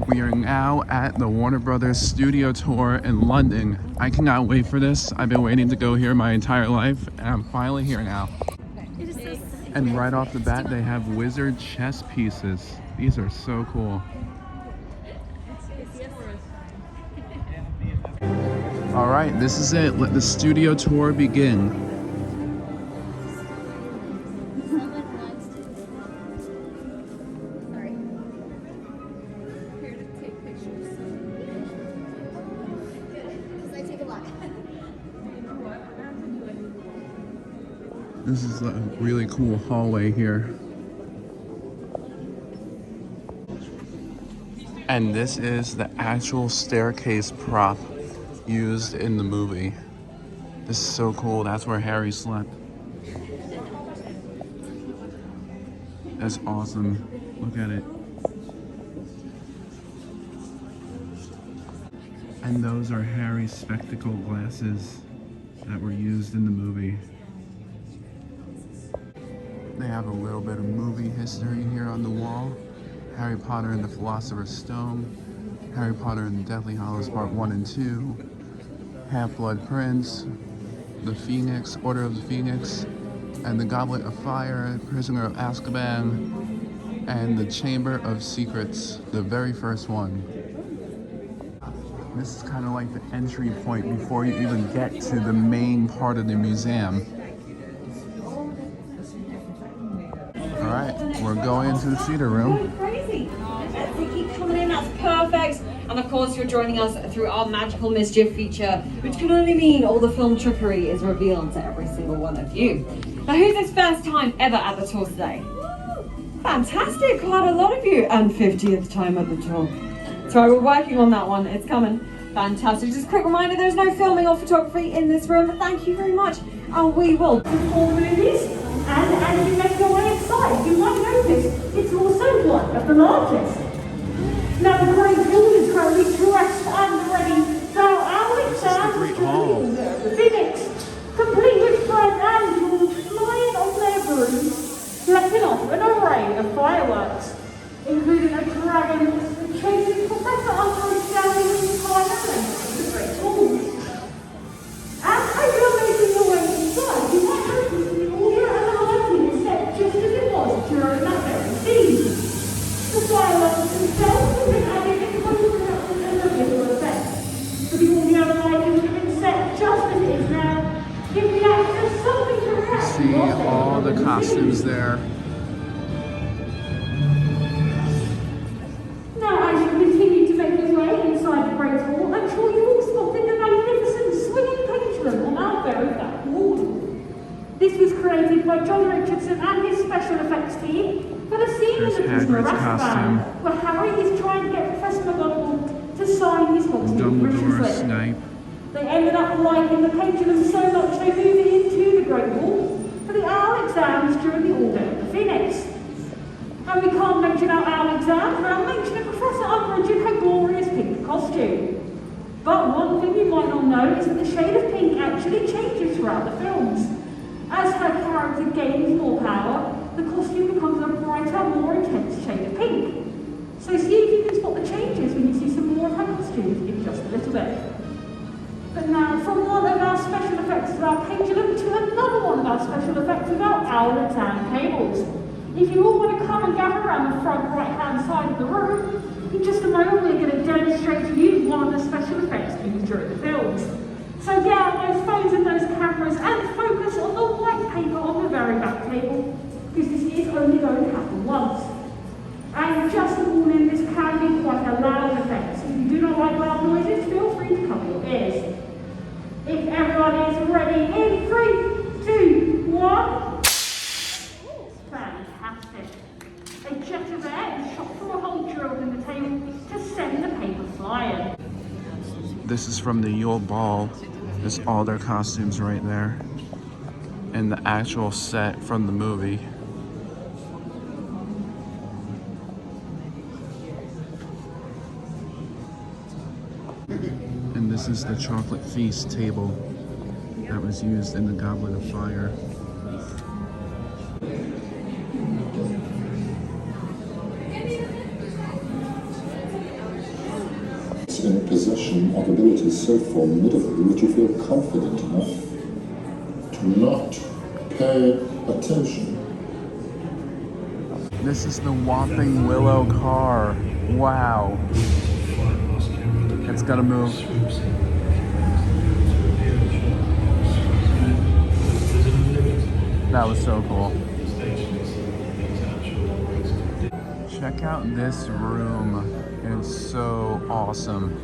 We are now at the Warner Brothers studio tour in London. I cannot wait for this. I've been waiting to go here my entire life, and I'm finally here now. And right off the bat, they have wizard chess pieces. These are so cool. All right, this is it. Let the studio tour begin. This is a really cool hallway here. And this is the actual staircase prop used in the movie. This is so cool. That's where Harry slept. That's awesome. Look at it. And those are Harry's spectacle glasses that were used in the movie. They have a little bit of movie history here on the wall. Harry Potter and the Philosopher's Stone, Harry Potter and the Deathly Hallows Part 1 and 2, Half-Blood Prince, the Phoenix, Order of the Phoenix, and the Goblet of Fire, Prisoner of Azkaban, and the Chamber of Secrets, the very first one. This is kind of like the entry point before you even get to the main part of the museum. All right, we're going into the theater room. Crazy. They keep coming in, that's perfect. And of course, you're joining us through our Magical Mischief feature, which can only mean all the film trickery is revealed to every single one of you. Now, who's this first time ever at the tour today? Fantastic, quite a lot of you, and 50th time at the tour. So we're working on that one, it's coming. Fantastic. Just a quick reminder, there's no filming or photography in this room. Thank you very much. And we will perform movies. And as you make your way inside, you might notice it's also one of the largest. Now the Great Hall is currently dressed and ready for our Alexander's journey the Phoenix, complete with Fred and George flying on their brooms, letting off an array of fireworks, including a dragon chasing Professor Umbridge down the entire length of the Great Hall. And as you're making your way inside, you might notice the order and the lighting is set just as it was during that very scene. The fireworks themselves have been added in post-production and the visual effects. But the audio and lighting would have been set just as it is now, giving the actors something to react to. See all the costumes there. Now, as you continue to make your way inside the Great Hall, I'm sure you all spotted the magnificent swinging pendulum on our very back wall. This was created by John Richardson and his special effects team for the scene in the Prisoner of Azkaban, where Harry is trying to get Professor McGonagall to sign his Hogsmeade permission Dumbledore, slip. Snape. They ended up liking the pendulum so much they moved it into the Great Hall for the owl exams during the Order of the Phoenix. And we can't mention our owl exam without mentioning Professor Umbridge in her glorious pink costume. But one thing you might not know is that the shade of pink actually changes throughout the films. As her character gains more power, the costume becomes a brighter, more intense shade of pink. So see if you can spot the changes when you see some more of her costumes in just a little bit. But now, from one of our special effects of our pendulum to another one of our special effects of our owl exam tables. If you all want to come and gather around the front right-hand side of the room, in just a moment we're going to demonstrate to you one of the special effects used during the films. So get out those phones and those cameras and focus on the white paper on the very back table, because this is only going to happen once. And just a warning, this can be quite a loud effect, so if you do not like loud noises, feel free to cover your ears. If everyone is ready, in 3, 2, 1... Fantastic. A jet of air is shot from a hole drilled in the table to send the paper flying. This is from the Yule Ball. There's all their costumes right there. And the actual set from the movie. And this is the chocolate feast table that was used in the Goblet of Fire. once in possession of abilities so formidable, would you feel confident enough to not pay attention? This is the Whopping Willow car. Wow. It's gonna move. That was so cool. Check out this room. It's so awesome.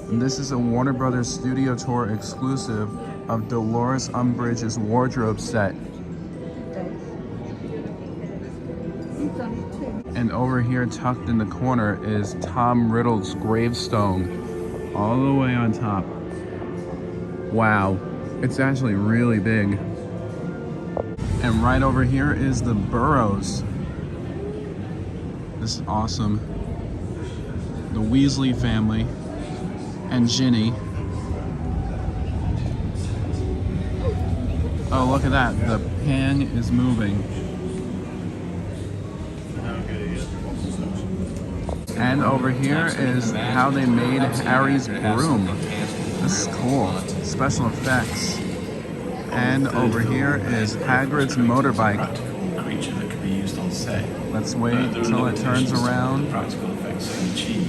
And this is a Warner Brothers Studio Tour exclusive of Dolores Umbridge's wardrobe set. And over here, tucked in the corner, is Tom Riddle's gravestone, all the way on top. Wow, it's actually really big. And right over here is the Burrows. This is awesome. The Weasley family and Ginny. Oh, look at that. The pan is moving. And over here is how they made Harry's broom. This is cool. Special effects. And over here is Hagrid's motorbike. Creature that can be used on set. Let's wait till it turns around. Practical effects can achieve.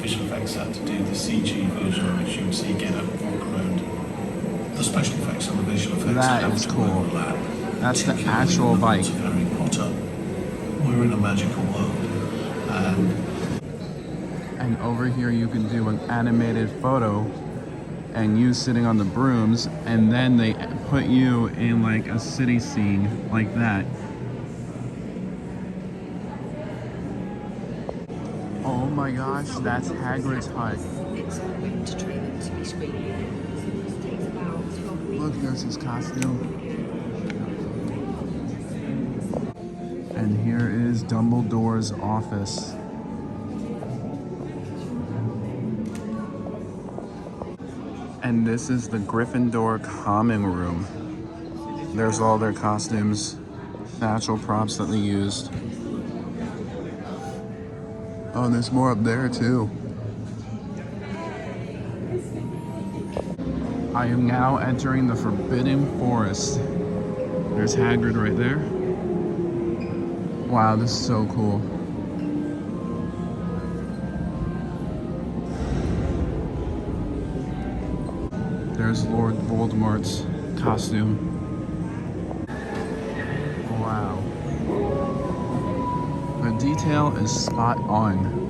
Visual effects had to do the CG version, which you can see get up and walk around. The special effects and the visual effects That have is to cool. overlap. That's the Particularly actual in the bike. world of Harry Potter. We're in a magical world, And over here you can do an animated photo and you sitting on the brooms, and then they put you in like a city scene like that. Oh my gosh, that's Hagrid's hut. Look, there's his costume. And here is Dumbledore's office. And this is the Gryffindor common room. There's all their costumes, natural props that they used. Oh, and there's more up there too. I am now entering the Forbidden Forest. There's Hagrid right there. Wow, this is so cool. There's Lord Voldemort's costume. Wow. The detail is spot on.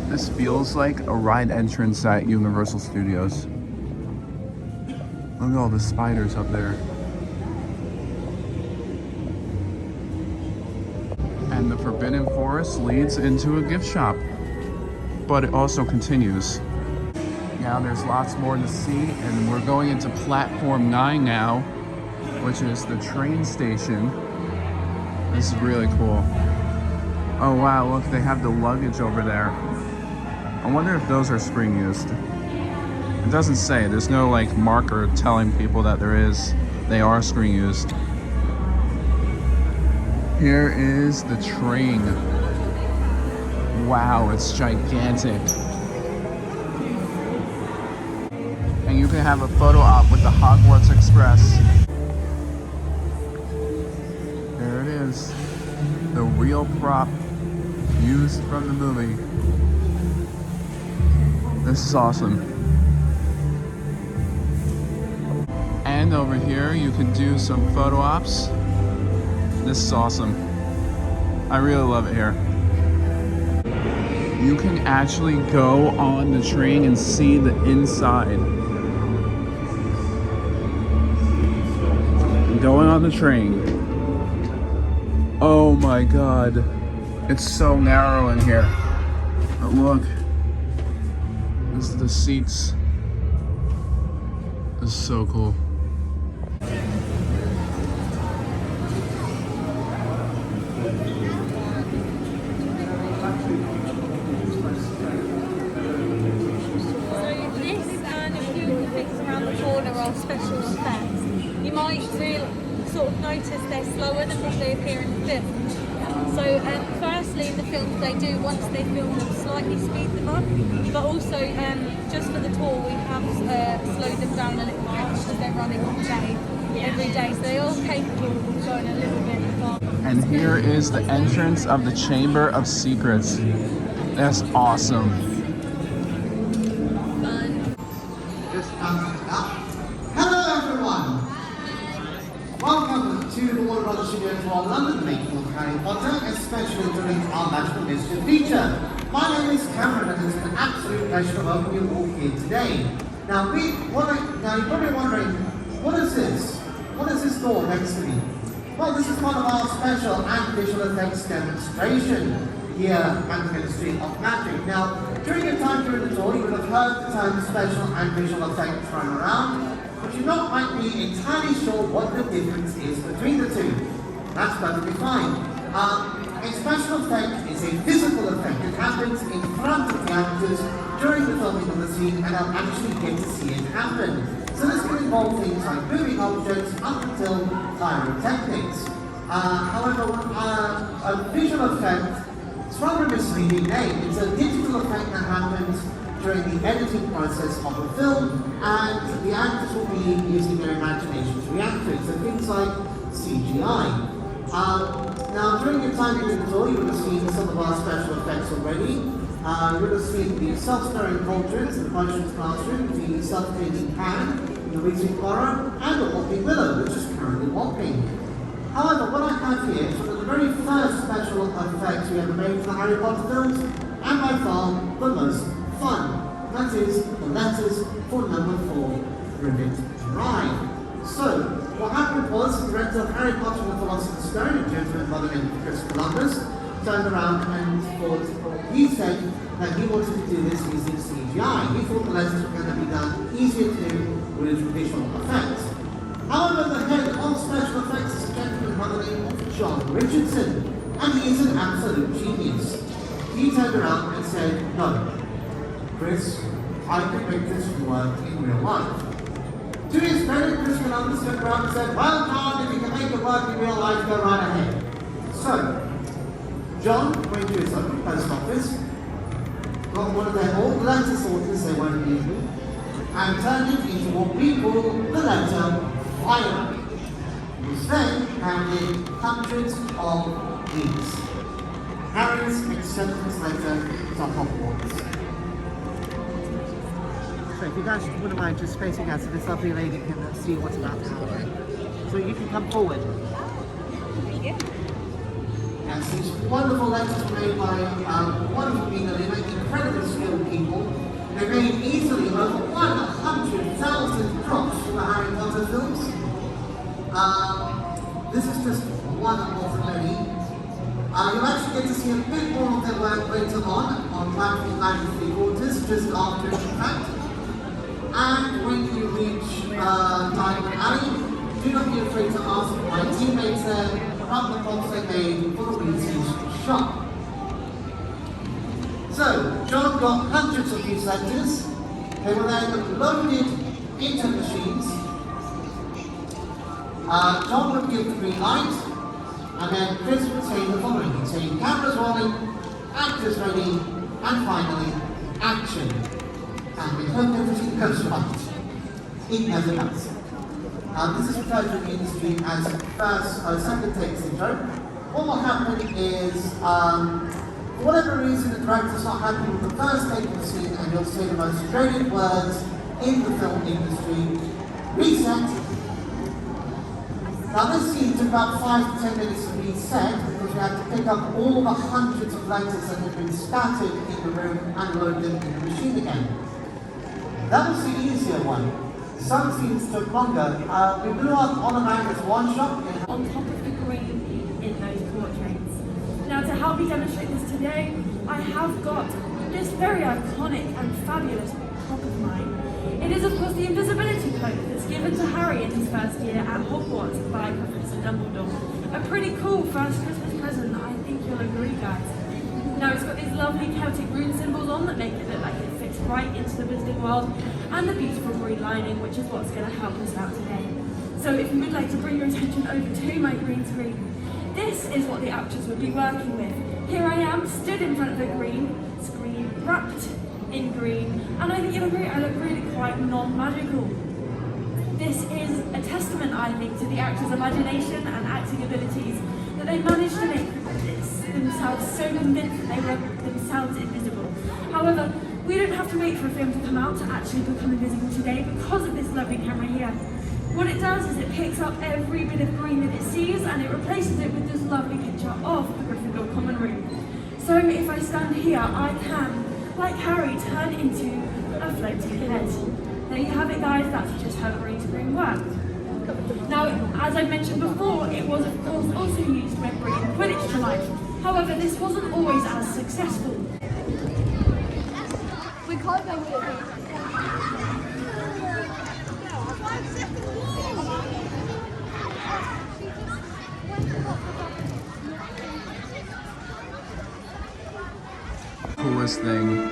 This feels like a ride entrance at Universal Studios. Look at all the spiders up there. And the Forbidden Forest leads into a gift shop, but it also continues. Now there's lots more to see, and we're going into Platform 9 now, which is the train station. This is really cool. Oh wow, look, they have the luggage over there. I wonder if those are screen used. It doesn't say. There's no like marker telling people that there is. They are screen used. Here is the train. Wow, it's gigantic. And you can have a photo op with the Hogwarts Express. There it is. The real prop used from the movie. This is awesome. And over here you can do some photo ops. This is awesome. I really love it here. You can actually go on the train and see the inside. Going on the train. Oh my god. It's so narrow in here. But look. This is the seats It's so cool. Are special effects. You might sort of notice they're slower than what they appear in the film. So firstly in the films they do, once they film them, slightly speed them up, but also just for the tour we have slowed them down a little bit because they're running all day, every day, so they're all capable of going a little bit faster. And here is the entrance of the Chamber of Secrets. That's awesome. Welcome to the Warner Brothers Studio for our London making of Harry Potter, especially during our Magical Mystery feature. My name is Cameron and it's an absolute pleasure to welcome you all here today. Now you're probably wondering, what is this? What is this door next to me? Well, this is one of our special and visual effects demonstration here at the Ministry of Magic. Now, during your time during the tour, you would have heard the term special and visual effects thrown around, but you might be entirely sure what the difference is between the two. That's perfectly fine. A special effect is a physical effect. It happens in front of the actors during the filming of the scene, and they'll actually get to see it happen. So this can involve things like moving objects up until pyrotechnics. However, a visual effect, it's rather a misleading name. It's a digital effect that happens during the editing process of a film, and the actors will be using their imagination to react to it. So things like CGI. Now, during your time in the tour, you would have seen some of our special effects already. You would have seen the self-stirring cauldrons in the Potions classroom, the self-cleaning pan, the wheezing horror, and the walking willow, which is currently walking. However, what I have here is one of the very first special effects we ever made for the Harry Potter films, and by far the most fun. That is the letters for number 4, Rivet Drive. So, what happened was the director of Harry Potter and the Philosopher's Stone, a gentleman by the name of Chris Columbus, turned around and he said that he wanted to do this using CGI. He thought the letters were going to be done easier to do with visual effects. However, the head of special effects is a gentleman by the name of John Richardson, and he is an absolute genius. He turned around and said, "No, Chris, I can make this work in real life." To his credit, Chris Columbus turned around and said, "Well, John, if you can make it work in real life, go right ahead." So, John went to his own post office, got one of their old letter sorters they weren't using, and turned it into what we call the letter fire. It was then handed hundreds of these. Harry's acceptance letter to Hogwarts. So if you guys wouldn't mind just facing out so this lovely lady can see what's about to happen. So you can come forward. Thank you. And these wonderful letters were made by wonderful people. They make incredibly skilled people. They made easily over 100,000 props for the Harry Potter films. This is just one of many. You'll actually get to see a bit more of their work later on platform 93/4, just after the fact. And when you reach Diagon Alley, do not be afraid to ask my teammates there about the props they made for the Weasley's shop. So, John got hundreds of these letters. They were then loaded into machines. John would give the green light, and then Chris would say the following. He'd say, cameras rolling, actors ready, and finally, action. And we hope everything goes right. It never does. This is referred to in the industry as second take syndrome. What will happen is, for whatever reason, the director's not happy with the first take of the scene, and he'll say the most dreaded words in the film industry: reset. Now this scene took about 5 to 10 minutes to reset because we had to pick up all the hundreds of letters that had been scattered in the room and load them in the machine again. That was the easier one. Some scenes took longer. We blew up Ollivanders one shot. On top of the green in those portraits. Now to help me demonstrate this today, I have got this very iconic and fabulous top of mind. It is, of course, the invisibility cloak that's given to Harry in his first year at Hogwarts by Professor Dumbledore. A pretty cool first Christmas present, I think you'll agree, guys. Now, it's got these lovely Celtic rune symbols on that make it look like it fits right into the Wizarding World, and the beautiful green lining, which is what's going to help us out today. So if you would like to bring your attention over to my green screen, this is what the actors would be working with. Here I am, stood in front of a green screen, wrapped in green, and I think you'll agree I look really quite non-magical. This is a testament, I think, to the actors' imagination and acting abilities, that they managed to make themselves so convinced that they were themselves invisible. However, we don't have to wait for a film to come out to actually become invisible today because of this lovely camera here. What it does is it picks up every bit of green that it sees and it replaces it with this lovely picture of the Gryffindor common room. So if I stand here, I can, like Harry, turn into a floating head. There you have it, guys, that's just how green screen works. Now, as I mentioned before, it was of course also used when bringing Quidditch to life. However, this wasn't always as successful. We can't go with it. Coolest thing.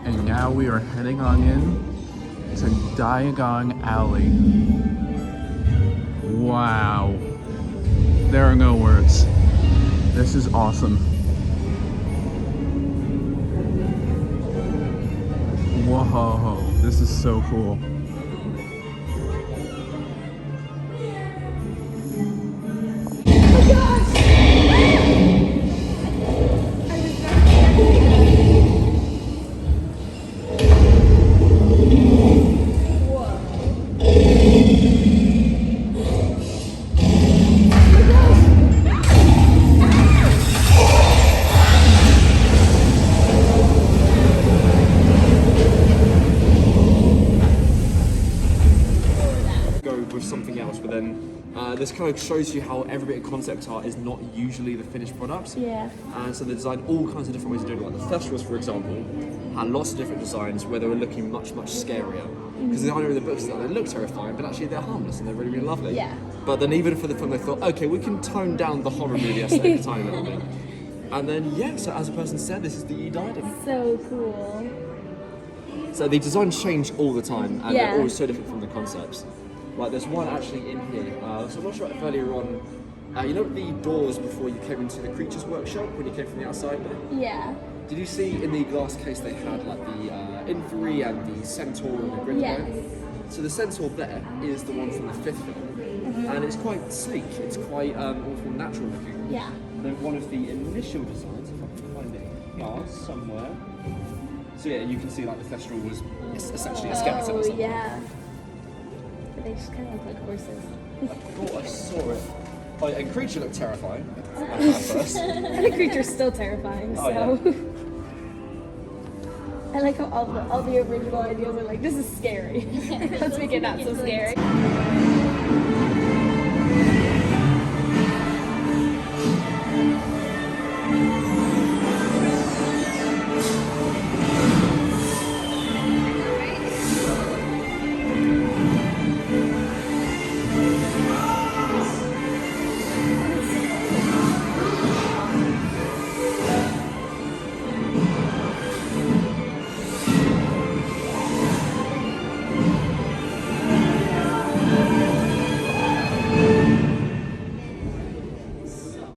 And now we are heading on in to Diagon Alley. Wow. There are no words. This is awesome. Whoa, this is so cool. With something else, but then this kind of shows you how every bit of concept art is not usually the finished product. Yeah. And so they designed all kinds of different ways of doing it. Like the Thestrals, for example, had lots of different designs where they were looking much, much scarier. Because the idea of the books is that they look terrifying, but actually they're harmless and they're really, really lovely. Yeah. But then even for the film, they thought, okay, we can tone down the horror movie aesthetic a tiny little bit. And then, yeah, so as a person said, this is the diadem. So cool. So the designs change all the time, and Yeah. they're always so different from the concepts. Like there's one actually in here. So I'm not sure if earlier on, you know the doors before you came into the creatures workshop when you came from the outside there? Yeah. Did you see in the glass case they had like the infantry and the centaur and the grid? Yes. So the centaur there is the one from the fifth film, and it's quite sleek. It's quite awful natural looking. Yeah. Then one of the initial designs, if I can find it here somewhere. So yeah, you can see like the Thestral was essentially a skeleton or Oh, something. yeah. But they just kind of look like horses. I thought I saw it. Oh, and creature looked terrifying at first. And the creature's still terrifying, Oh, so. I like how all the original ideas are like, this is scary. Let's make it not so scary.